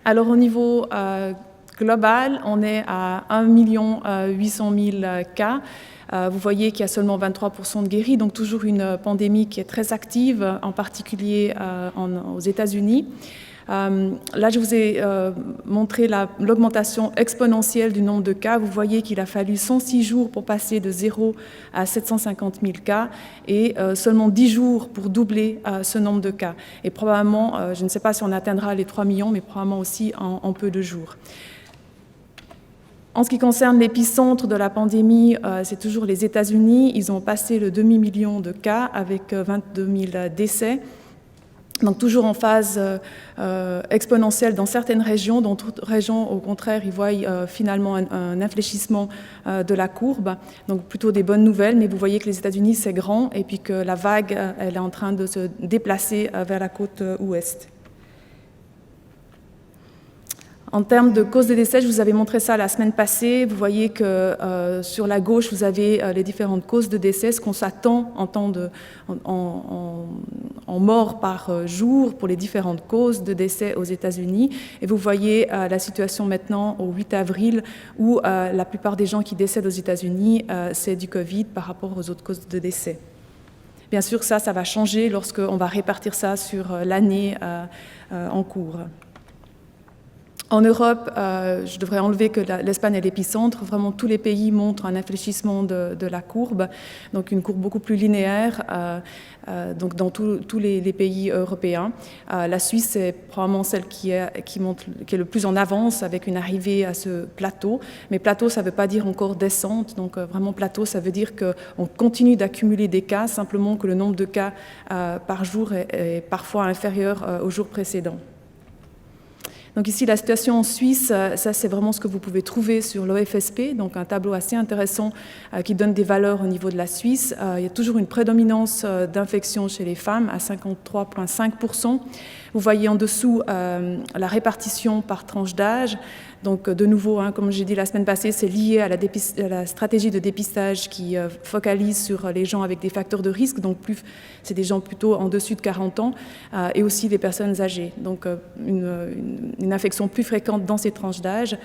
Alors au niveau global, on est à 1 800 000 cas. Vous voyez qu'il y a seulement 23% de guéris, donc toujours une pandémie qui est très active, en particulier aux États-Unis. Là, je vous ai montré l'augmentation exponentielle du nombre de cas. Vous voyez qu'il a fallu 106 jours pour passer de 0 à 750 000 cas et seulement 10 jours pour doubler ce nombre de cas. Et probablement, je ne sais pas si on atteindra les 3 millions, mais probablement aussi en peu de jours. En ce qui concerne l'épicentre de la pandémie, c'est toujours les États-Unis. Ils ont passé le demi-million de cas avec 22 000 décès. Donc toujours en phase exponentielle dans certaines régions, dans d'autres régions, au contraire, ils voient finalement un infléchissement de la courbe, donc plutôt des bonnes nouvelles, mais vous voyez que les États-Unis, c'est grand, et puis que la vague, elle est en train de se déplacer vers la côte ouest. En termes de causes de décès, je vous avais montré ça la semaine passée. Vous voyez que sur la gauche, vous avez les différentes causes de décès, ce qu'on s'attend en morts par jour pour les différentes causes de décès aux États-Unis. Et vous voyez la situation maintenant au 8 avril où la plupart des gens qui décèdent aux États-Unis, c'est du Covid par rapport aux autres causes de décès. Bien sûr, ça va changer lorsqu'on va répartir ça sur l'année en cours. En Europe, je devrais enlever que l'Espagne est l'épicentre. Vraiment, tous les pays montrent un infléchissement de la courbe, donc une courbe beaucoup plus linéaire, donc dans tous les pays européens. La Suisse est probablement celle qui est le plus en avance avec une arrivée à ce plateau. Mais plateau, ça ne veut pas dire encore descente. Donc vraiment, plateau, ça veut dire qu'on continue d'accumuler des cas, simplement que le nombre de cas par jour est parfois inférieur au jour précédent. Donc ici, la situation en Suisse, ça c'est vraiment ce que vous pouvez trouver sur l'OFSP, donc un tableau assez intéressant qui donne des valeurs au niveau de la Suisse. Il y a toujours une prédominance d'infections chez les femmes à 53,5%. Vous voyez en dessous la répartition par tranche d'âge. Donc de nouveau, comme j'ai dit la semaine passée, c'est lié à la stratégie de dépistage qui focalise sur les gens avec des facteurs de risque, donc c'est des gens plutôt en dessus de 40 ans, et aussi les personnes âgées. Donc une infection plus fréquente dans ces tranches d'âge.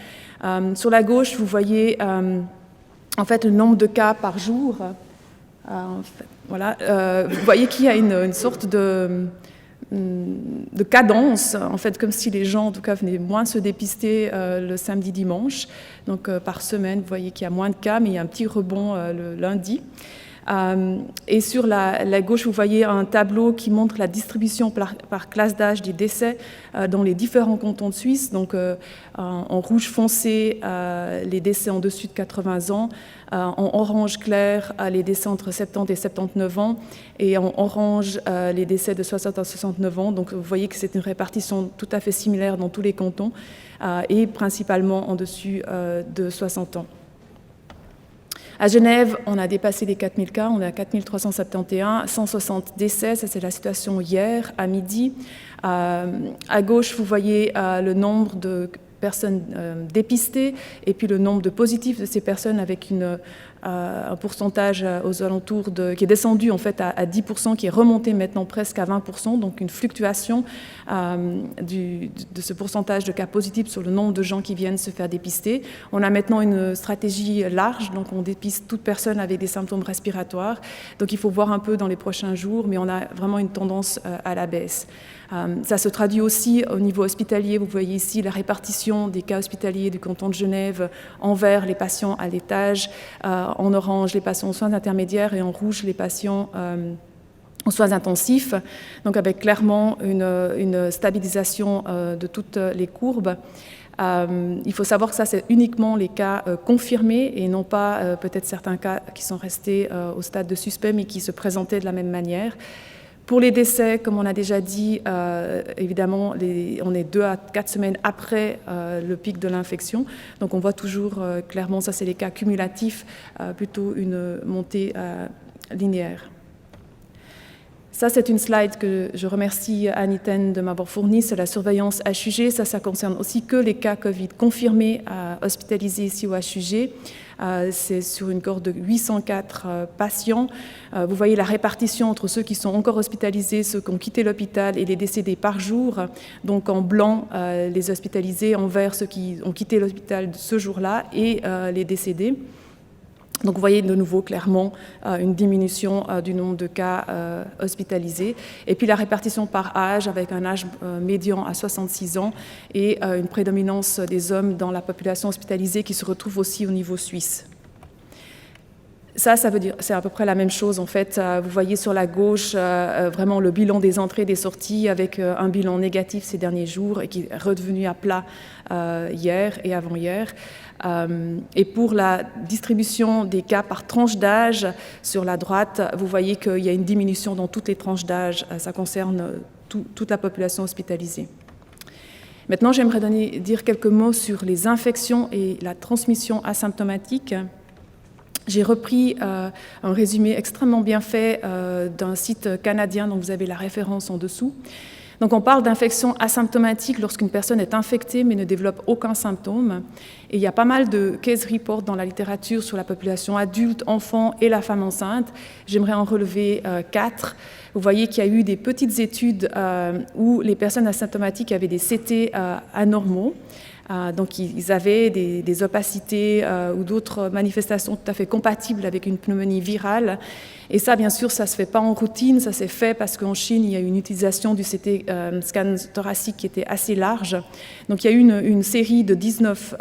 Sur la gauche, vous voyez en fait le nombre de cas par jour. Voilà, vous voyez qu'il y a une sorte de cadence, en fait, comme si les gens, en tout cas, venaient moins se dépister le samedi, dimanche. Donc, par semaine, vous voyez qu'il y a moins de cas, mais il y a un petit rebond le lundi. Et sur la gauche, vous voyez un tableau qui montre la distribution par classe d'âge des décès dans les différents cantons de Suisse. Donc, en rouge foncé, les décès en dessus de 80 ans, en orange clair, les décès entre 70 et 79 ans, et en orange, les décès de 60 à 69 ans. Donc, vous voyez que c'est une répartition tout à fait similaire dans tous les cantons, et principalement en dessus de 60 ans. À Genève, on a dépassé les 4000 cas, on est à 4371, 160 décès, ça c'est la situation hier à midi. À gauche, vous voyez le nombre de personnes dépistées et puis le nombre de positifs de ces personnes avec un pourcentage aux alentours qui est descendu en fait à 10%, qui est remonté maintenant presque à 20%, donc une fluctuation de ce pourcentage de cas positifs sur le nombre de gens qui viennent se faire dépister. On a maintenant une stratégie large, donc on dépiste toute personne avec des symptômes respiratoires, donc il faut voir un peu dans les prochains jours, mais on a vraiment une tendance à la baisse. Ça se traduit aussi au niveau hospitalier. Vous voyez ici la répartition des cas hospitaliers du canton de Genève en vert, les patients à l'étage, en orange, les patients aux soins intermédiaires et en rouge, les patients aux soins intensifs. Donc avec clairement une stabilisation de toutes les courbes. Il faut savoir que ça, c'est uniquement les cas confirmés et non pas peut-être certains cas qui sont restés au stade de suspect mais qui se présentaient de la même manière. Pour les décès, comme on a déjà dit, évidemment, on est 2 à 4 semaines après le pic de l'infection. Donc on voit toujours clairement, ça c'est les cas cumulatifs, plutôt une montée linéaire. Ça, c'est une slide que je remercie Aniten de m'avoir fournie, c'est la surveillance HUG. Ça concerne aussi que les cas Covid confirmés hospitalisés ici au HUG. C'est sur une cohorte de 804 patients. Vous voyez la répartition entre ceux qui sont encore hospitalisés, ceux qui ont quitté l'hôpital et les décédés par jour. Donc en blanc, les hospitalisés, en vert, ceux qui ont quitté l'hôpital ce jour-là et les décédés. Donc vous voyez de nouveau clairement une diminution du nombre de cas hospitalisés. Et puis la répartition par âge, avec un âge médian à 66 ans et une prédominance des hommes dans la population hospitalisée qui se retrouve aussi au niveau suisse. Ça veut dire, c'est à peu près la même chose en fait. Vous voyez sur la gauche vraiment le bilan des entrées et des sorties avec un bilan négatif ces derniers jours et qui est redevenu à plat hier et avant-hier. Et pour la distribution des cas par tranche d'âge, sur la droite, vous voyez qu'il y a une diminution dans toutes les tranches d'âge. Ça concerne toute la population hospitalisée. Maintenant, j'aimerais dire quelques mots sur les infections et la transmission asymptomatique. J'ai repris un résumé extrêmement bien fait d'un site canadien dont vous avez la référence en dessous. Donc on parle d'infection asymptomatique lorsqu'une personne est infectée mais ne développe aucun symptôme. Et il y a pas mal de case reports dans la littérature sur la population adulte, enfant et la femme enceinte. J'aimerais en relever 4. Vous voyez qu'il y a eu des petites études où les personnes asymptomatiques avaient des CT anormaux. Donc ils avaient des opacités ou d'autres manifestations tout à fait compatibles avec une pneumonie virale. Et ça, bien sûr, ça ne se fait pas en routine, ça s'est fait parce qu'en Chine, il y a eu une utilisation du CT scan thoracique qui était assez large. Donc il y a eu une série de 19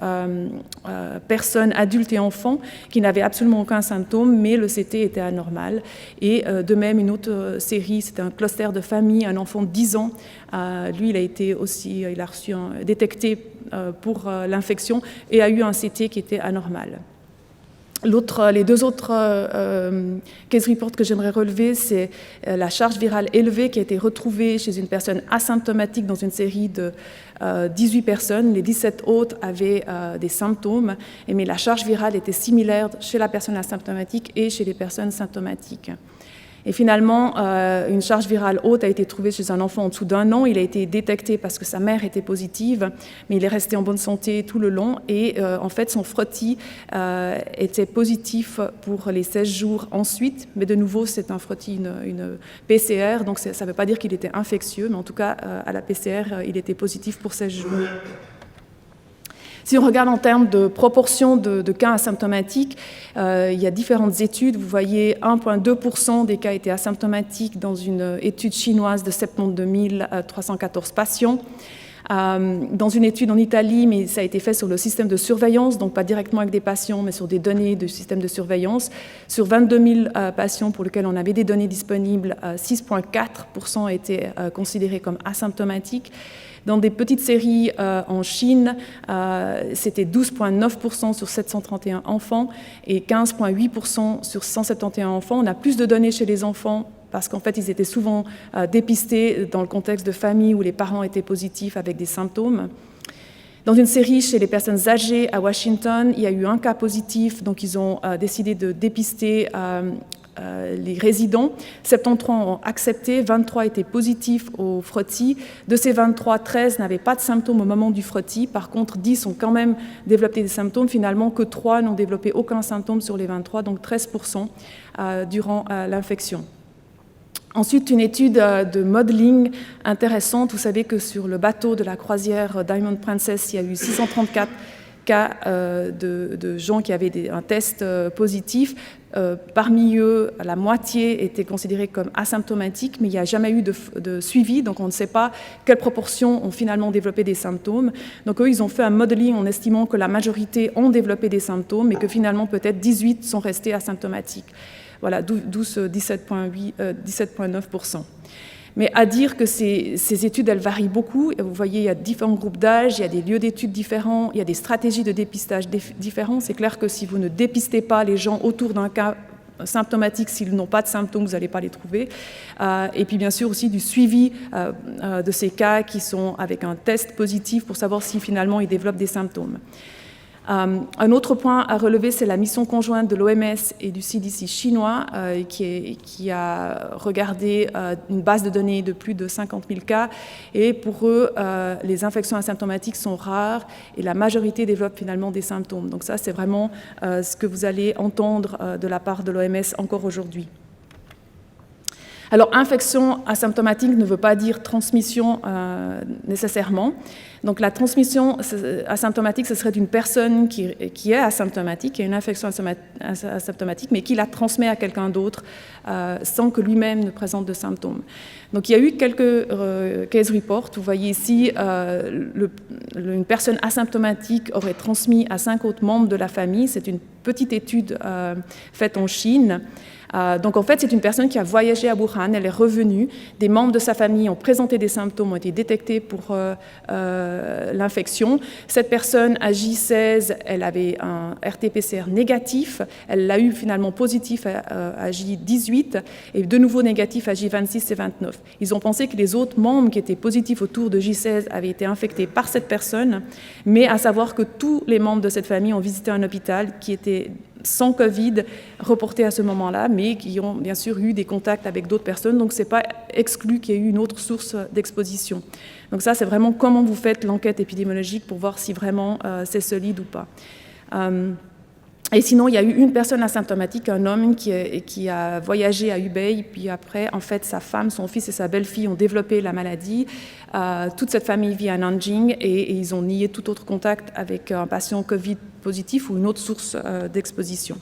personnes, adultes et enfants, qui n'avaient absolument aucun symptôme, mais le CT était anormal. Et de même, une autre série, c'était un cluster de famille, un enfant de 10 ans. Lui, il a reçu détecté pour l'infection et a eu un CT qui était anormal. Les deux autres case reports que j'aimerais relever, c'est la charge virale élevée qui a été retrouvée chez une personne asymptomatique dans une série de 18 personnes. Les 17 autres avaient des symptômes, mais la charge virale était similaire chez la personne asymptomatique et chez les personnes symptomatiques. Et finalement, une charge virale haute a été trouvée chez un enfant en dessous d'1 an. Il a été détecté parce que sa mère était positive, mais il est resté en bonne santé tout le long. Et en fait, son frottis était positif pour les 16 jours ensuite. Mais de nouveau, c'est un frottis, une PCR, donc ça ne veut pas dire qu'il était infectieux, mais en tout cas, à la PCR, il était positif pour 16 jours. Si on regarde en termes de proportion de cas asymptomatiques, il y a différentes études. Vous voyez 1,2% des cas étaient asymptomatiques dans une étude chinoise de 72 314 patients. Dans une étude en Italie, mais ça a été fait sur le système de surveillance, donc pas directement avec des patients, mais sur des données du système de surveillance. Sur 22 000 patients pour lesquels on avait des données disponibles, 6,4% étaient considérés comme asymptomatiques. Dans des petites séries en Chine, c'était 12,9% sur 731 enfants et 15,8% sur 171 enfants. On a plus de données chez les enfants parce qu'en fait, ils étaient souvent dépistés dans le contexte de famille où les parents étaient positifs avec des symptômes. Dans une série chez les personnes âgées à Washington, il y a eu un cas positif, donc ils ont décidé de dépister les résidents. 73 ont accepté, 23 étaient positifs au frottis. De ces 23, 13 n'avaient pas de symptômes au moment du frottis. Par contre, 10 ont quand même développé des symptômes. Finalement, que 3 n'ont développé aucun symptôme sur les 23, donc 13% durant l'infection. Ensuite, une étude de modeling intéressante. Vous savez que sur le bateau de la croisière Diamond Princess, il y a eu 634 cas de gens qui avaient un test positif. Parmi eux, la moitié étaient considérés comme asymptomatiques, mais il n'y a jamais eu de suivi, donc on ne sait pas quelle proportion ont finalement développé des symptômes. Donc eux, ils ont fait un modeling en estimant que la majorité ont développé des symptômes et que finalement peut-être 18 sont restés asymptomatiques. Voilà, d'où ce 17,9%. Mais à dire que ces études, elles varient beaucoup. Vous voyez, il y a différents groupes d'âge, il y a des lieux d'études différents, il y a des stratégies de dépistage différentes. C'est clair que si vous ne dépistez pas les gens autour d'un cas symptomatique, s'ils n'ont pas de symptômes, vous n'allez pas les trouver. Et puis bien sûr aussi du suivi de ces cas qui sont avec un test positif pour savoir si finalement ils développent des symptômes. Un autre point à relever, c'est la mission conjointe de l'OMS et du CDC chinois qui a regardé une base de données de plus de 50 000 cas. Et pour eux, les infections asymptomatiques sont rares et la majorité développe finalement des symptômes. Donc ça, c'est vraiment ce que vous allez entendre de la part de l'OMS encore aujourd'hui. Alors, infection asymptomatique ne veut pas dire transmission nécessairement. Donc, la transmission asymptomatique, ce serait une personne qui est asymptomatique, qui a une infection asymptomatique, mais qui la transmet à quelqu'un d'autre sans que lui-même ne présente de symptômes. Donc, il y a eu quelques case reports. Vous voyez ici, une personne asymptomatique aurait transmis à 5 autres membres de la famille. C'est une petite étude faite en Chine. Donc en fait, c'est une personne qui a voyagé à Wuhan, elle est revenue, des membres de sa famille ont présenté des symptômes, ont été détectés pour l'infection. Cette personne à J16, elle avait un RT-PCR négatif, elle l'a eu finalement positif à J18 et de nouveau négatif à J26 et 29. Ils ont pensé que les autres membres qui étaient positifs autour de J16 avaient été infectés par cette personne, mais à savoir que tous les membres de cette famille ont visité un hôpital qui était sans Covid reportés à ce moment-là, mais qui ont bien sûr eu des contacts avec d'autres personnes, donc ce n'est pas exclu qu'il y ait eu une autre source d'exposition. Donc ça, c'est vraiment comment vous faites l'enquête épidémiologique pour voir si vraiment c'est solide ou pas. Et sinon, il y a eu une personne asymptomatique, un homme qui a voyagé à Hubei, puis après, en fait, sa femme, son fils et sa belle-fille ont développé la maladie. Toute cette famille vit à Nanjing et ils ont nié tout autre contact avec un patient Covid positif ou une autre source d'exposition.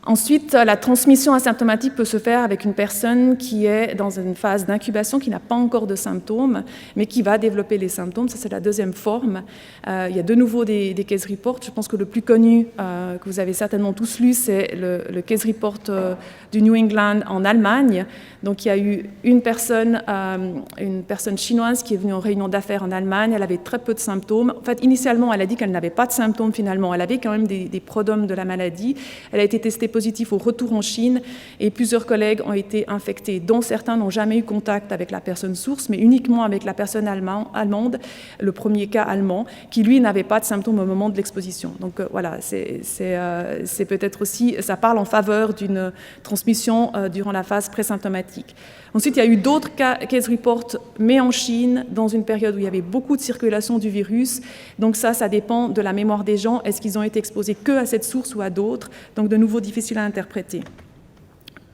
Ensuite, la transmission asymptomatique peut se faire avec une personne qui est dans une phase d'incubation, qui n'a pas encore de symptômes, mais qui va développer les symptômes. Ça, c'est la deuxième forme. Il y a de nouveau des case reports. Je pense que le plus connu, que vous avez certainement tous lu, c'est le case report du New England en Allemagne. Donc, il y a eu une personne chinoise qui est venue en réunion d'affaires en Allemagne. Elle avait très peu de symptômes. En fait, initialement, elle a dit qu'elle n'avait pas de symptômes finalement. Elle avait quand même des prodromes de la maladie. Elle a été testée positif au retour en Chine et plusieurs collègues ont été infectés, dont certains n'ont jamais eu contact avec la personne source, mais uniquement avec la personne allemande, le premier cas allemand, qui lui n'avait pas de symptômes au moment de l'exposition. Donc voilà, c'est peut-être aussi, ça parle en faveur d'une transmission durant la phase présymptomatique. Ensuite, il y a eu d'autres case reports, mais en Chine, dans une période où il y avait beaucoup de circulation du virus. Donc ça dépend de la mémoire des gens. Est-ce qu'ils ont été exposés que à cette source ou à d'autres? Donc de nouveau, difficile à interpréter.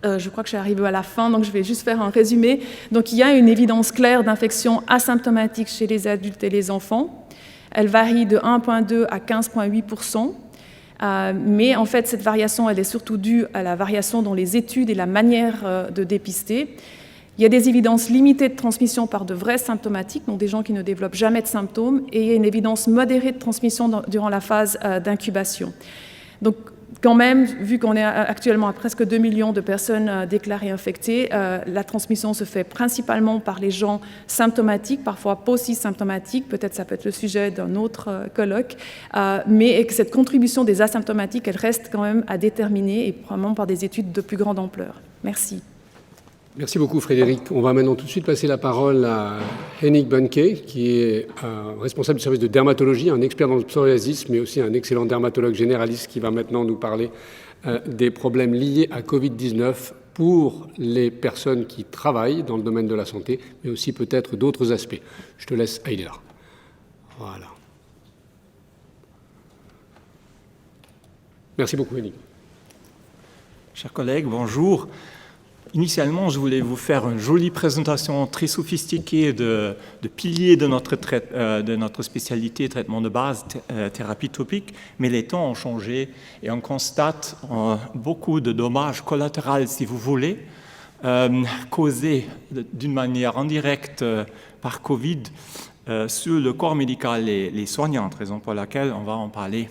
Je crois que je suis arrivée à la fin, donc je vais juste faire un résumé. Donc il y a une évidence claire d'infection asymptomatique chez les adultes et les enfants. Elle varie de 1,2 à 15,8%. Mais en fait, cette variation, elle est surtout due à la variation dans les études et la manière de dépister. Il y a des évidences limitées de transmission par de vrais symptomatiques, donc des gens qui ne développent jamais de symptômes, et il y a une évidence modérée de transmission durant la phase d'incubation. Donc, quand même, vu qu'on est actuellement à presque 2 millions de personnes déclarées infectées, la transmission se fait principalement par les gens symptomatiques, parfois post-symptomatiques, peut-être ça peut être le sujet d'un autre colloque, mais que cette contribution des asymptomatiques, elle reste quand même à déterminer et probablement par des études de plus grande ampleur. Merci. Merci beaucoup Frédéric. On va maintenant tout de suite passer la parole à Henning Bunke, qui est responsable du service de dermatologie, un expert dans le psoriasis, mais aussi un excellent dermatologue généraliste qui va maintenant nous parler des problèmes liés à Covid-19 pour les personnes qui travaillent dans le domaine de la santé, mais aussi peut-être d'autres aspects. Je te laisse, Heider. Voilà. Merci beaucoup, Henning. Chers collègues, bonjour. Initialement, je voulais vous faire une jolie présentation très sophistiquée de piliers de notre spécialité traitement de base, thérapie topique, mais les temps ont changé et on constate beaucoup de dommages collatéraux, si vous voulez, causés d'une manière indirecte par Covid sur le corps médical et les soignants, raison pour laquelle on va en parler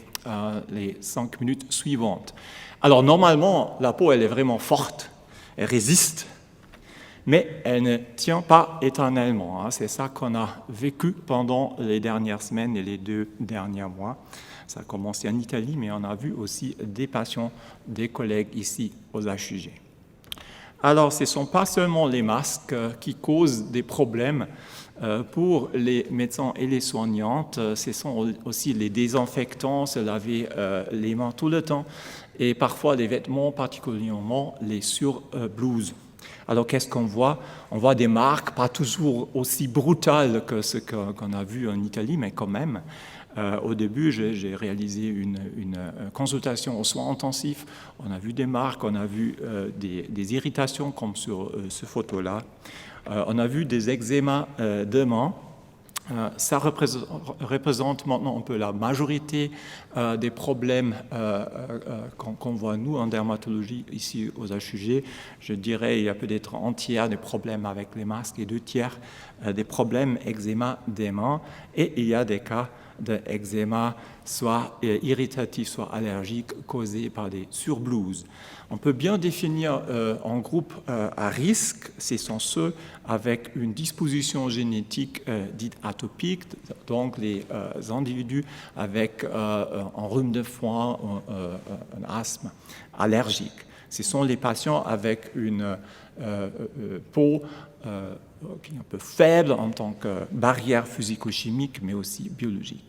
les 5 minutes suivantes. Alors normalement, la peau elle est vraiment forte. Elle résiste, mais elle ne tient pas éternellement. C'est ça qu'on a vécu pendant les dernières semaines et les 2 derniers mois. Ça a commencé en Italie, mais on a vu aussi des patients, des collègues ici aux HUG. Alors, ce ne sont pas seulement les masques qui causent des problèmes pour les médecins et les soignantes, ce sont aussi les désinfectants, se laver les mains tout le temps, et parfois les vêtements, particulièrement les surblouses. Alors, qu'est-ce qu'on voit? On voit des marques, pas toujours aussi brutales que ce qu'on a vu en Italie, mais quand même. Au début, j'ai réalisé une consultation aux soins intensifs. On a vu des marques, on a vu des irritations comme sur ce photo-là. On a vu des eczémas de main. Ça représente maintenant un peu la majorité des problèmes qu'on voit nous en dermatologie ici aux HUG. Je dirais il y a peut-être un tiers des problèmes avec les masques et 2 tiers des problèmes eczéma des mains. Et il y a des cas d'eczéma soit irritatif, soit allergique, causés par des surblouses. On peut bien définir un groupe à risque, ce sont ceux avec une disposition génétique dite atopique, donc les individus avec un rhume de foin, un asthme allergique. Ce sont les patients avec une peau qui est un peu faible en tant que barrière physico-chimique, mais aussi biologique.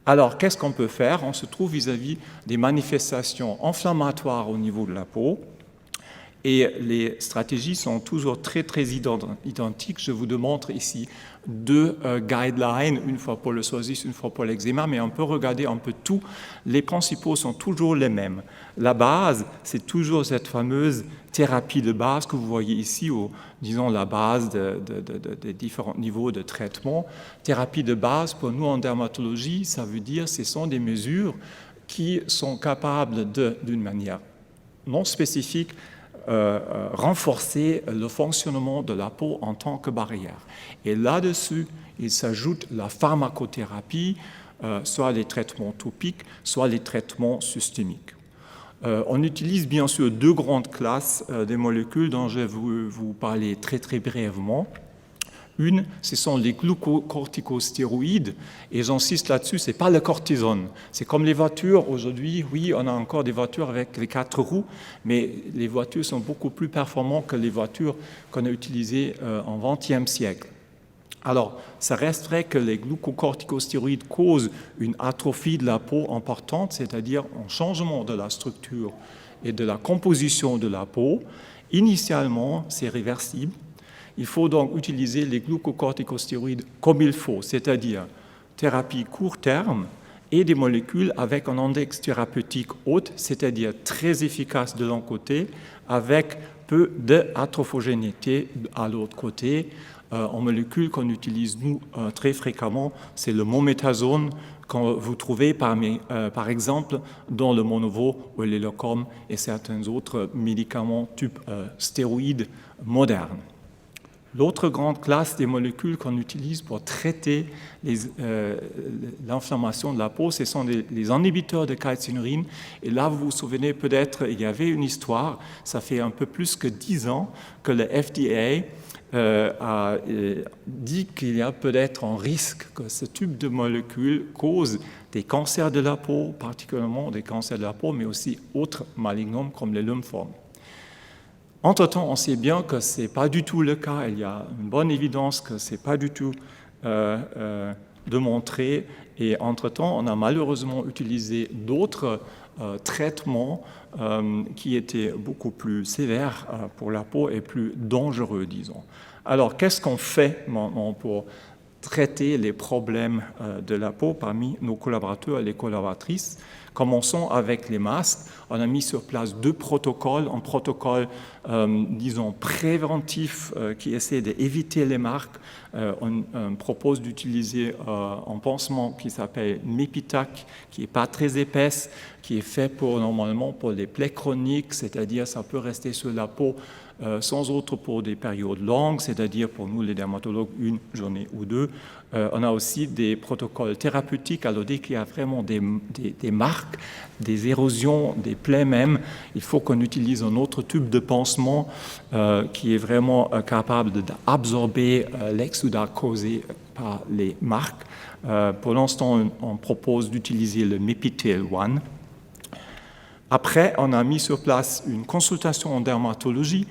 Alors, qu'est-ce qu'on peut faire? On se trouve vis-à-vis des manifestations inflammatoires au niveau de la peau, et les stratégies sont toujours très identiques. Je vous démontre ici 2 guidelines, une fois pour le psoriasis, une fois pour l'eczéma, mais on peut regarder un peu tout. Les principaux sont toujours les mêmes. La base, c'est toujours cette fameuse thérapie de base que vous voyez ici, ou disons la base des différents niveaux de traitement. Thérapie de base, pour nous en dermatologie, ça veut dire ce sont des mesures qui sont capables d'une manière non spécifique, renforcer le fonctionnement de la peau en tant que barrière. Et là-dessus, il s'ajoute la pharmacothérapie, soit les traitements topiques, soit les traitements systémiques. On utilise bien sûr 2 grandes classes des molécules dont je vais vous parler très très brièvement. Une, ce sont les glucocorticostéroïdes, et j'insiste là-dessus, ce n'est pas le cortisone. C'est comme les voitures, aujourd'hui, oui, on a encore des voitures avec les 4 roues, mais les voitures sont beaucoup plus performantes que les voitures qu'on a utilisées en XXe siècle. Alors, ça reste vrai que les glucocorticostéroïdes causent une atrophie de la peau importante, c'est-à-dire un changement de la structure et de la composition de la peau. Initialement, c'est réversible. Il faut donc utiliser les glucocorticostéroïdes comme il faut, c'est-à-dire thérapie court terme et des molécules avec un index thérapeutique haut, c'est-à-dire très efficace de l'un côté, avec peu d'atrophogénéité à l'autre côté. En molécule qu'on utilise nous très fréquemment, c'est le mométasone que vous trouvez par exemple dans le Monovo ou l'Elocom et certains autres médicaments type stéroïdes modernes. L'autre grande classe des molécules qu'on utilise pour traiter l'inflammation de la peau, ce sont les inhibiteurs de calcinurine. Et là, vous vous souvenez peut-être, il y avait une histoire, ça fait un peu plus que 10 ans que le FDA a dit qu'il y a peut-être un risque que ce type de molécules cause des cancers de la peau, particulièrement des cancers de la peau, mais aussi autres malignomes comme les lymphomes. Entre-temps, on sait bien que ce n'est pas du tout le cas. Il y a une bonne évidence que ce n'est pas du tout démontré. Et entre-temps, on a malheureusement utilisé d'autres traitements qui étaient beaucoup plus sévères pour la peau et plus dangereux, disons. Alors, qu'est-ce qu'on fait maintenant pour traiter les problèmes de la peau parmi nos collaborateurs et les collaboratrices? Commençons avec les masques. On a mis sur place 2 protocoles. Un protocole, disons, préventif qui essaie d'éviter les marques. On propose d'utiliser un pansement qui s'appelle Mepitac, qui n'est pas très épaisse, qui est fait normalement pour les plaies chroniques, c'est-à-dire ça peut rester sur la peau sans autre pour des périodes longues, c'est-à-dire pour nous les dermatologues, 1 journée ou 2. On a aussi des protocoles thérapeutiques. Alors dès qu'il y a vraiment des marques, des érosions, des plaies même, il faut qu'on utilise un autre tube de pansement qui est vraiment capable d'absorber l'exsudat causé par les marques. Pour l'instant, on propose d'utiliser le Mepitel One. Après, on a mis sur place une consultation en dermatologie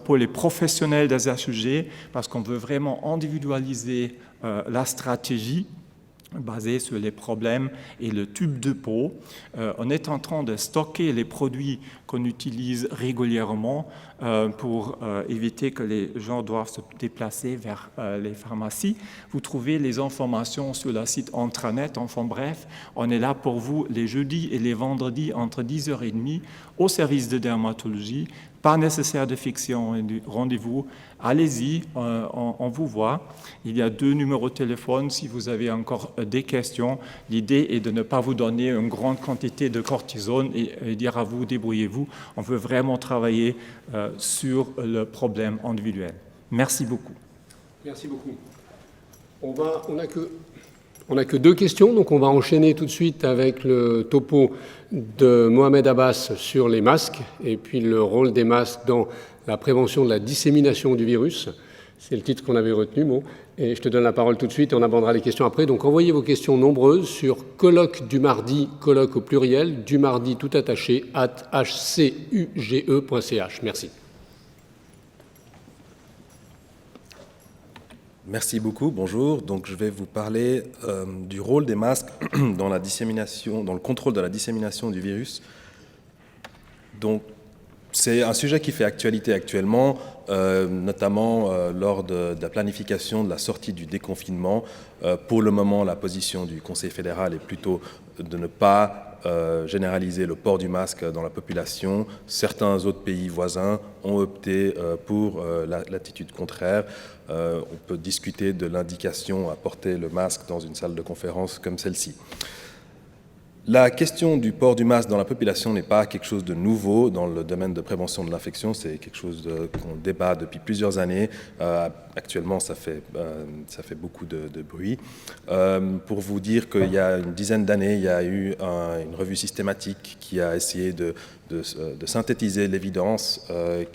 pour les professionnels des HEG parce qu'on veut vraiment individualiser la stratégie basée sur les problèmes et le tube de peau. On est en train de stocker les produits qu'on utilise régulièrement pour éviter que les gens doivent se déplacer vers les pharmacies. Vous trouvez les informations sur le site intranet. Enfin bref, on est là pour vous les jeudis et les vendredis entre 10h30 au service de dermatologie. Pas nécessaire de fixer un rendez-vous. Allez-y, on vous voit. Il y a 2 numéros de téléphone si vous avez encore des questions. L'idée est de ne pas vous donner une grande quantité de cortisone et dire à vous, débrouillez-vous. On veut vraiment travailler sur le problème individuel. Merci beaucoup. Merci beaucoup. On n'a que 2 questions, donc on va enchaîner tout de suite avec le topo de Mohamed Abbas sur les masques et puis le rôle des masques dans la prévention de la dissémination du virus. C'est le titre qu'on avait retenu. Bon. Et je te donne la parole tout de suite et on abordera les questions après. Donc envoyez vos questions nombreuses sur colloque du mardi, colloque au pluriel, du mardi tout attaché, @hcuge.ch. Merci. Merci beaucoup, bonjour. Donc, je vais vous parler du rôle des masques dans la dissémination, dans le contrôle de la dissémination du virus. Donc, c'est un sujet qui fait actualité actuellement, notamment lors de la planification de la sortie du déconfinement. Pour le moment, la position du Conseil fédéral est plutôt de ne pas généraliser le port du masque dans la population. Certains autres pays voisins ont opté pour l'attitude contraire. On peut discuter de l'indication à porter le masque dans une salle de conférence comme celle-ci. La question du port du masque dans la population n'est pas quelque chose de nouveau dans le domaine de prévention de l'infection, c'est quelque chose qu'on débat depuis plusieurs années. Actuellement, ça fait beaucoup de bruit. Pour vous dire qu'il y a une dizaine d'années, il y a eu une revue systématique qui a essayé de synthétiser l'évidence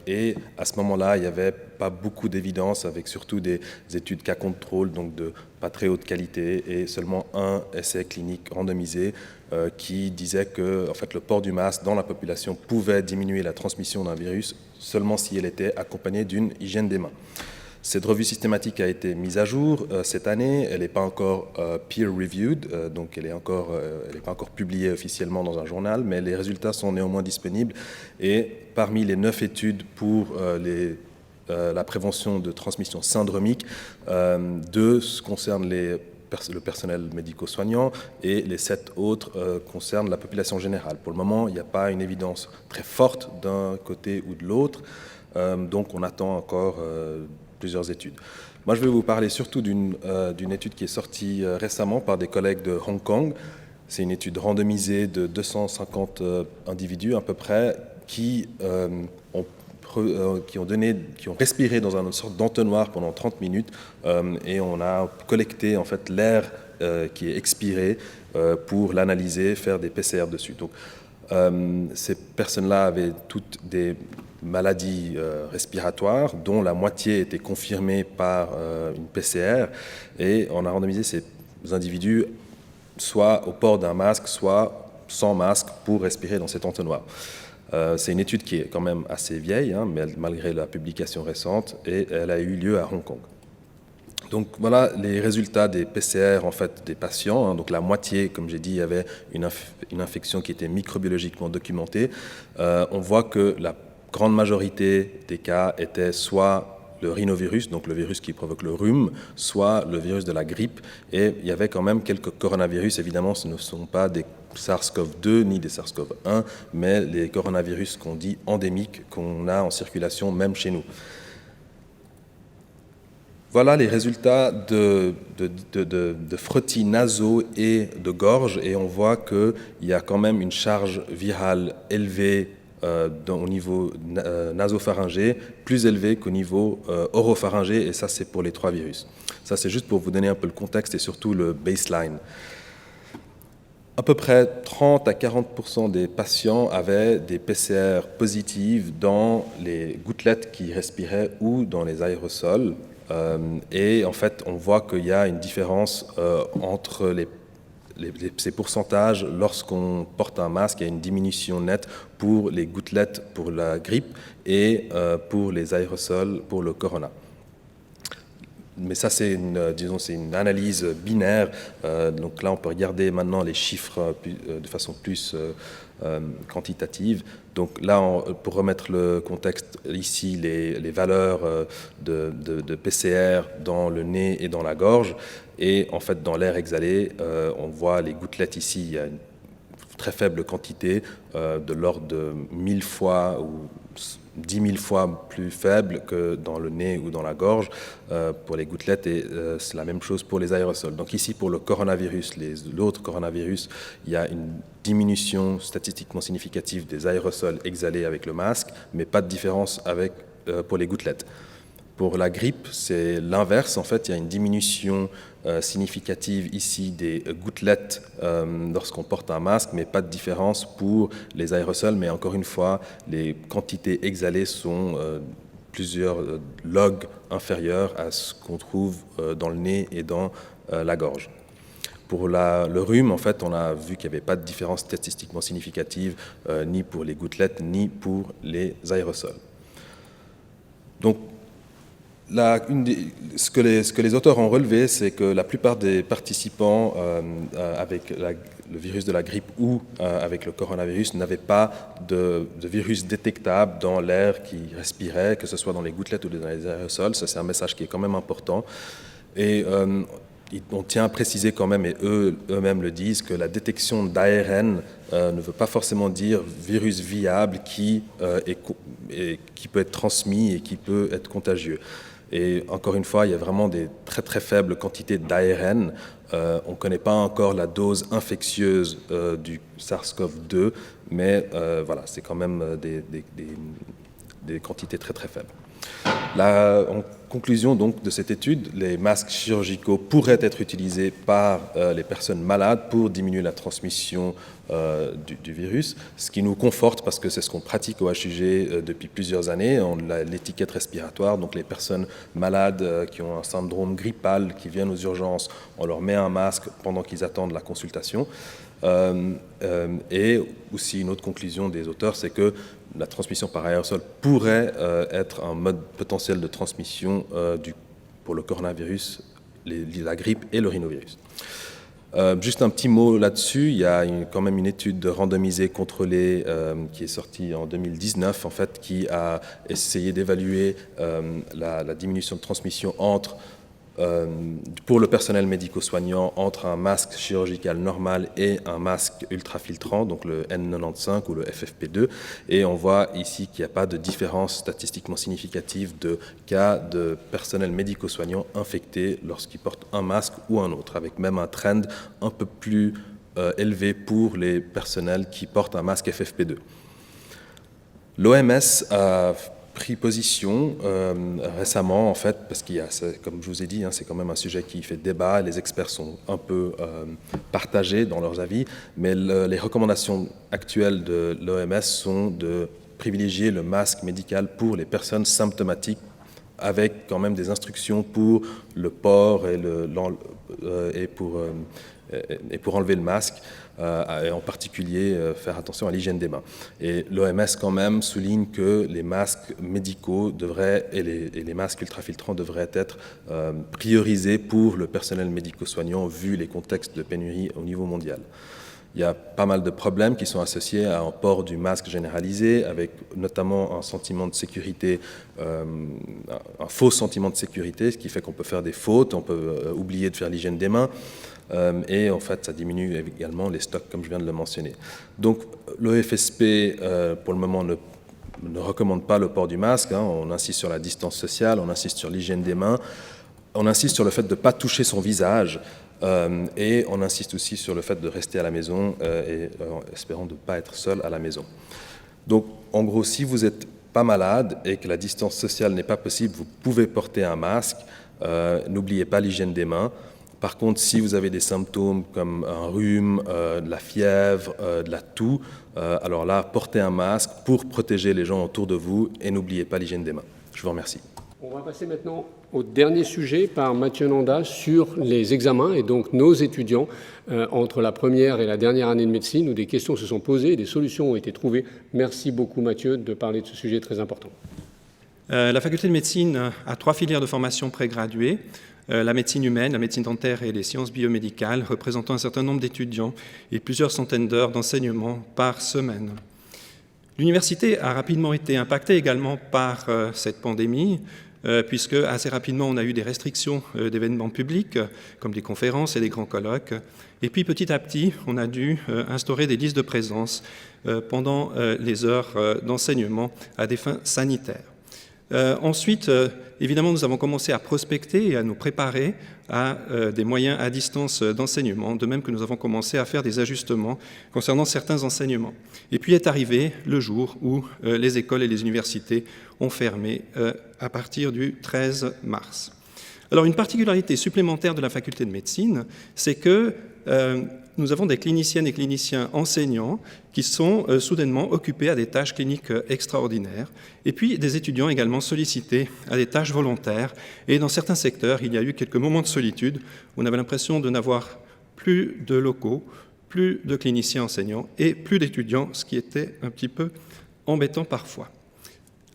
et à ce moment-là, il n'y avait pas beaucoup d'évidence avec surtout des études cas contrôle, donc de pas très haute qualité et seulement un essai clinique randomisé qui disait que en fait, le port du masque dans la population pouvait diminuer la transmission d'un virus seulement si elle était accompagnée d'une hygiène des mains. Cette revue systématique a été mise à jour cette année. Elle n'est pas encore peer-reviewed, donc elle n'est pas encore publiée officiellement dans un journal, mais les résultats sont néanmoins disponibles. Et parmi les 9 études pour la prévention de transmission syndromique, 2 concernent le personnel médico-soignant et les 7 autres concernent la population générale. Pour le moment, il n'y a pas une évidence très forte d'un côté ou de l'autre, donc on attend encore plusieurs études. Moi, je vais vous parler surtout d'une étude qui est sortie récemment par des collègues de Hong Kong. C'est une étude randomisée de 250 individus à peu près qui ont respiré dans une sorte d'entonnoir pendant 30 minutes et on a collecté en fait l'air qui est expiré pour l'analyser, faire des PCR dessus. Donc, ces personnes-là avaient toutes des maladies respiratoires dont la moitié était confirmée par une PCR et on a randomisé ces individus soit au port d'un masque, soit sans masque pour respirer dans cet entonnoir. C'est une étude qui est quand même assez vieille, mais malgré la publication récente, et elle a eu lieu à Hong Kong. Donc voilà les résultats des PCR en fait, des patients. Donc la moitié, comme j'ai dit, avait une infection qui était microbiologiquement documentée. On voit que la grande majorité des cas étaient soit le rhinovirus, donc le virus qui provoque le rhume, soit le virus de la grippe. Et il y avait quand même quelques coronavirus. Évidemment, ce ne sont pas des SARS-CoV-2 ni des SARS-CoV-1, mais les coronavirus qu'on dit endémiques, qu'on a en circulation même chez nous. Voilà les résultats de frottis nasaux et de gorge, et on voit qu'il y a quand même une charge virale élevée au niveau nasopharyngé, plus élevée qu'au niveau oropharyngé, et ça c'est pour les 3 virus. Ça c'est juste pour vous donner un peu le contexte et surtout le baseline. À peu près 30 à 40% des patients avaient des PCR positives dans les gouttelettes qu'ils respiraient ou dans les aérosols. Et en fait, on voit qu'il y a une différence entre ces pourcentages, lorsqu'on porte un masque, il y a une diminution nette pour les gouttelettes pour la grippe et pour les aérosols pour le corona. Mais ça, c'est une analyse binaire. Donc là, on peut regarder maintenant les chiffres de façon plus quantitative. Donc là, pour remettre le contexte, ici, les valeurs de PCR dans le nez et dans la gorge. Et en fait, dans l'air exhalé, on voit les gouttelettes ici. Il y a une très faible quantité, de l'ordre de 1000 fois ou 10 000 fois plus faible que dans le nez ou dans la gorge pour les gouttelettes, et c'est la même chose pour les aérosols. Donc ici, pour le coronavirus, l'autre coronavirus, il y a une diminution statistiquement significative des aérosols exhalés avec le masque, mais pas de différence pour les gouttelettes. Pour la grippe, c'est l'inverse. En fait, il y a une diminution significative ici des gouttelettes lorsqu'on porte un masque, mais pas de différence pour les aérosols. Mais encore une fois, les quantités exhalées sont plusieurs logs inférieurs à ce qu'on trouve dans le nez et dans la gorge. Pour le rhume, en fait, on a vu qu'il n'y avait pas de différence statistiquement significative ni pour les gouttelettes ni pour les aérosols. Donc, ce que les auteurs ont relevé, c'est que la plupart des participants avec le virus de la grippe ou avec le coronavirus n'avaient pas de virus détectable dans l'air qu'ils respiraient, que ce soit dans les gouttelettes ou dans les aérosols. Ça, c'est un message qui est quand même important. Et on tient à préciser quand même, et eux-mêmes le disent, que la détection d'ARN ne veut pas forcément dire virus viable qui peut être transmis et qui peut être contagieux. Et encore une fois, il y a vraiment des très très faibles quantités d'ARN. On ne connaît pas encore la dose infectieuse du SARS-CoV-2, mais voilà, c'est quand même des quantités très très faibles. En conclusion donc de cette étude, les masques chirurgicaux pourraient être utilisés par les personnes malades pour diminuer la transmission du virus, ce qui nous conforte parce que c'est ce qu'on pratique au HUG depuis plusieurs années. On a l'étiquette respiratoire, donc les personnes malades qui ont un syndrome grippal, qui viennent aux urgences, on leur met un masque pendant qu'ils attendent la consultation. Et aussi une autre conclusion des auteurs, c'est que la transmission par aérosol pourrait être un mode potentiel de transmission pour le coronavirus, la grippe et le rhinovirus. Juste un petit mot là-dessus, il y a quand même une étude randomisée contrôlée qui est sortie en 2019, en fait, qui a essayé d'évaluer la diminution de transmission pour le personnel médico-soignant entre un masque chirurgical normal et un masque ultrafiltrant, donc le N95 ou le FFP2, et on voit ici qu'il n'y a pas de différence statistiquement significative de cas de personnel médico-soignant infecté lorsqu'ils portent un masque ou un autre, avec même un trend un peu plus élevé pour les personnels qui portent un masque FFP2. L'OMS a pris position récemment, en fait, parce qu'il y a, comme je vous ai dit, c'est quand même un sujet qui fait débat, les experts sont un peu partagés dans leurs avis, mais les recommandations actuelles de l'OMS sont de privilégier le masque médical pour les personnes symptomatiques, avec quand même des instructions pour le port et pour enlever le masque, et en particulier faire attention à l'hygiène des mains. Et l'OMS quand même souligne que les masques médicaux et les masques ultrafiltrants devraient être priorisés pour le personnel médico-soignant vu les contextes de pénurie au niveau mondial. Il y a pas mal de problèmes qui sont associés à un port du masque généralisé, avec notamment un sentiment de sécurité, un faux sentiment de sécurité, ce qui fait qu'on peut faire des fautes, on peut oublier de faire l'hygiène des mains, et en fait ça diminue également les stocks, comme je viens de le mentionner. Donc l'OFSP, pour le moment, ne recommande pas le port du masque. On insiste sur la distance sociale, on insiste sur l'hygiène des mains, on insiste sur le fait de ne pas toucher son visage, et on insiste aussi sur le fait de rester à la maison et espérant de ne pas être seul à la maison. Donc, en gros, si vous n'êtes pas malade et que la distance sociale n'est pas possible, vous pouvez porter un masque. N'oubliez pas l'hygiène des mains. Par contre, si vous avez des symptômes comme un rhume, de la fièvre, de la toux, alors là, portez un masque pour protéger les gens autour de vous et n'oubliez pas l'hygiène des mains. Je vous remercie. On va passer maintenant au dernier sujet par Mathieu Nanda sur les examens et donc nos étudiants entre la première et la dernière année de médecine où des questions se sont posées et des solutions ont été trouvées. Merci beaucoup Mathieu de parler de ce sujet très important. La faculté de médecine a 3 filières de formation prégraduées, la médecine humaine, la médecine dentaire et les sciences biomédicales, représentant un certain nombre d'étudiants et plusieurs centaines d'heures d'enseignement par semaine. L'université a rapidement été impactée également par cette pandémie, puisque assez rapidement on a eu des restrictions d'événements publics, comme des conférences et des grands colloques. Et puis petit à petit, on a dû instaurer des listes de présence pendant les heures d'enseignement à des fins sanitaires. Ensuite, évidemment, nous avons commencé à prospecter et à nous préparer à des moyens à distance d'enseignement, de même que nous avons commencé à faire des ajustements concernant certains enseignements. Et puis est arrivé le jour où les écoles et les universités ont fermé à partir du 13 mars. Alors, une particularité supplémentaire de la faculté de médecine, c'est que nous avons des cliniciennes et cliniciens enseignants qui sont soudainement occupés à des tâches cliniques extraordinaires, et puis des étudiants également sollicités à des tâches volontaires. Et dans certains secteurs, il y a eu quelques moments de solitude où on avait l'impression de n'avoir plus de locaux, plus de cliniciens enseignants et plus d'étudiants, ce qui était un petit peu embêtant parfois.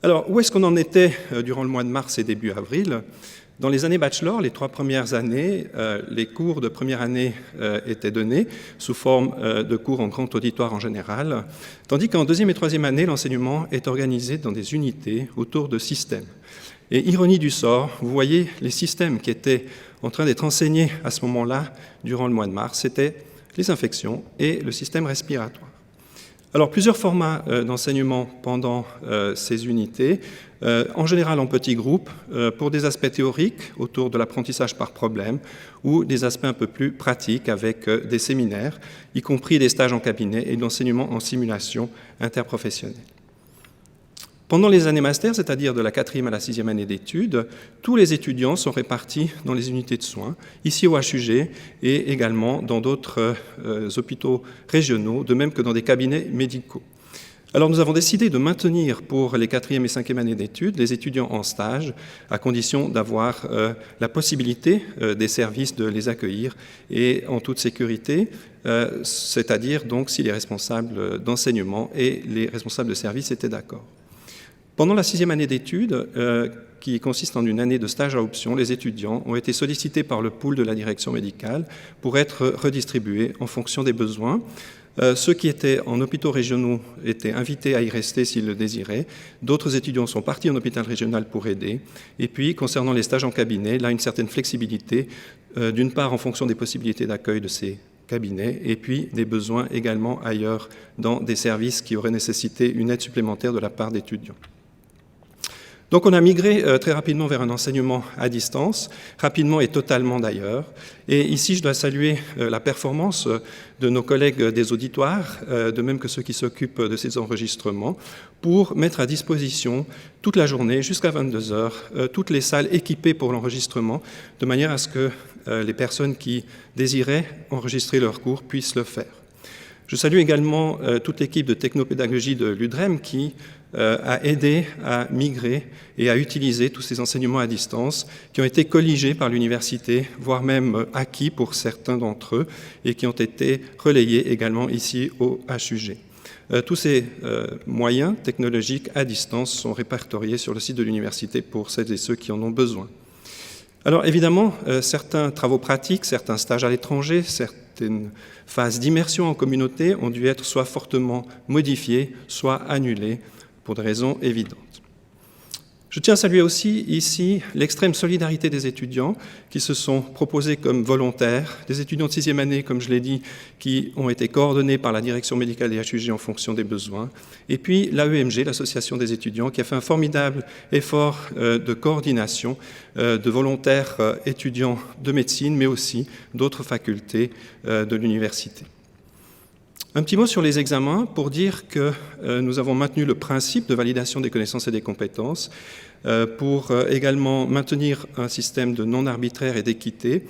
Alors, où est-ce qu'on en était durant le mois de mars et début avril ? Dans les années bachelor, les 3 premières années, les cours de première année étaient donnés sous forme de cours en grand auditoire en général, tandis qu'en deuxième et troisième année, l'enseignement est organisé dans des unités autour de systèmes. Et ironie du sort, vous voyez les systèmes qui étaient en train d'être enseignés à ce moment-là, durant le mois de mars, c'était les infections et le système respiratoire. Alors, plusieurs formats d'enseignement pendant ces unités, en général en petits groupes, pour des aspects théoriques autour de l'apprentissage par problème ou des aspects un peu plus pratiques avec des séminaires, y compris des stages en cabinet et de l'enseignement en simulation interprofessionnelle. Pendant les années master, c'est-à-dire de la 4e à la 6e année d'études, tous les étudiants sont répartis dans les unités de soins, ici au HUG et également dans d'autres hôpitaux régionaux, de même que dans des cabinets médicaux. Alors nous avons décidé de maintenir pour les 4e et 5e années d'études les étudiants en stage, à condition d'avoir la possibilité des services de les accueillir et en toute sécurité, c'est-à-dire donc si les responsables d'enseignement et les responsables de service étaient d'accord. Pendant la 6e année d'études, qui consiste en une année de stage à option, les étudiants ont été sollicités par le pool de la direction médicale pour être redistribués en fonction des besoins. Ceux qui étaient en hôpitaux régionaux étaient invités à y rester s'ils le désiraient. D'autres étudiants sont partis en hôpital régional pour aider. Et puis, concernant les stages en cabinet, là, une certaine flexibilité, d'une part en fonction des possibilités d'accueil de ces cabinets, et puis des besoins également ailleurs dans des services qui auraient nécessité une aide supplémentaire de la part d'étudiants. Donc on a migré très rapidement vers un enseignement à distance, rapidement et totalement d'ailleurs. Et ici, je dois saluer la performance de nos collègues des auditoires, de même que ceux qui s'occupent de ces enregistrements, pour mettre à disposition toute la journée, jusqu'à 22 heures, toutes les salles équipées pour l'enregistrement, de manière à ce que les personnes qui désiraient enregistrer leurs cours puissent le faire. Je salue également toute l'équipe de technopédagogie de l'UDREM qui a aidé à migrer et à utiliser tous ces enseignements à distance qui ont été colligés par l'université, voire même acquis pour certains d'entre eux et qui ont été relayés également ici au HUG. Tous ces moyens technologiques à distance sont répertoriés sur le site de l'université pour celles et ceux qui en ont besoin. Alors évidemment, certains travaux pratiques, certains stages à l'étranger, certaines phases d'immersion en communauté ont dû être soit fortement modifiées, soit annulées pour des raisons évidentes. Je tiens à saluer aussi ici l'extrême solidarité des étudiants qui se sont proposés comme volontaires, des étudiants de 6e année, comme je l'ai dit, qui ont été coordonnés par la direction médicale des HUG en fonction des besoins, et puis l'AEMG, l'association des étudiants, qui a fait un formidable effort de coordination de volontaires étudiants de médecine, mais aussi d'autres facultés de l'université. Un petit mot sur les examens pour dire que nous avons maintenu le principe de validation des connaissances et des compétences pour également maintenir un système de non-arbitraire et d'équité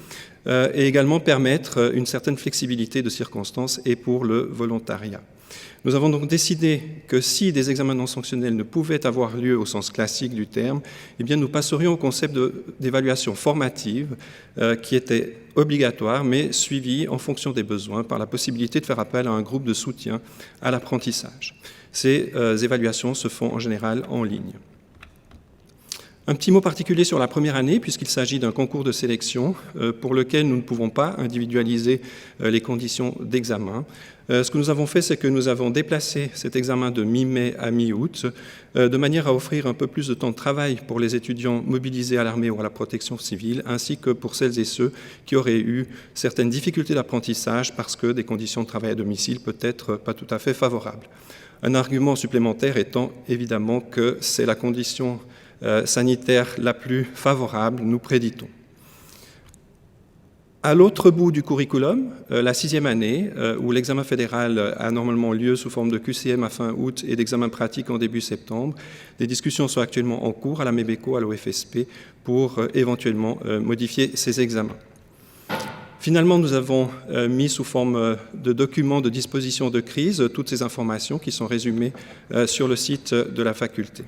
et également permettre une certaine flexibilité de circonstances et pour le volontariat. Nous avons donc décidé que si des examens non sanctionnels ne pouvaient avoir lieu au sens classique du terme, eh bien nous passerions au concept d'évaluation formative qui était obligatoire mais suivie en fonction des besoins par la possibilité de faire appel à un groupe de soutien à l'apprentissage. Ces évaluations se font en général en ligne. Un petit mot particulier sur la première année, puisqu'il s'agit d'un concours de sélection pour lequel nous ne pouvons pas individualiser les conditions d'examen. Ce que nous avons fait, c'est que nous avons déplacé cet examen de mi-mai à mi-août, de manière à offrir un peu plus de temps de travail pour les étudiants mobilisés à l'armée ou à la protection civile, ainsi que pour celles et ceux qui auraient eu certaines difficultés d'apprentissage parce que des conditions de travail à domicile peut-être pas tout à fait favorables. Un argument supplémentaire étant évidemment que c'est la condition sanitaire la plus favorable, nous préditons. À l'autre bout du curriculum, la 6e année, où l'examen fédéral a normalement lieu sous forme de QCM à fin août et d'examen pratique en début septembre, des discussions sont actuellement en cours à la MEBECO, à l'OFSP, pour éventuellement modifier ces examens. Finalement, nous avons mis sous forme de documents de disposition de crise toutes ces informations qui sont résumées sur le site de la faculté.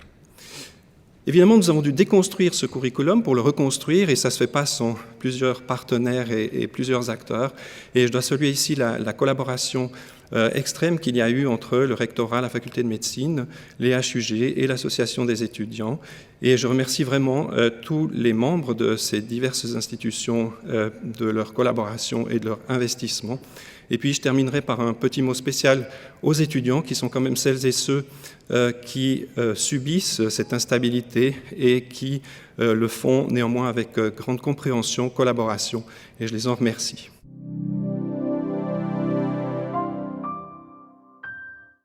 Évidemment, nous avons dû déconstruire ce curriculum pour le reconstruire, et ça ne se fait pas sans plusieurs partenaires et plusieurs acteurs. Et je dois saluer ici la collaboration extrême qu'il y a eu entre le rectorat, la faculté de médecine, les HUG et l'association des étudiants. Et je remercie vraiment tous les membres de ces diverses institutions de leur collaboration et de leur investissement. Et puis je terminerai par un petit mot spécial aux étudiants, qui sont quand même celles et ceux qui subissent cette instabilité et qui le font néanmoins avec grande compréhension, collaboration, et je les en remercie.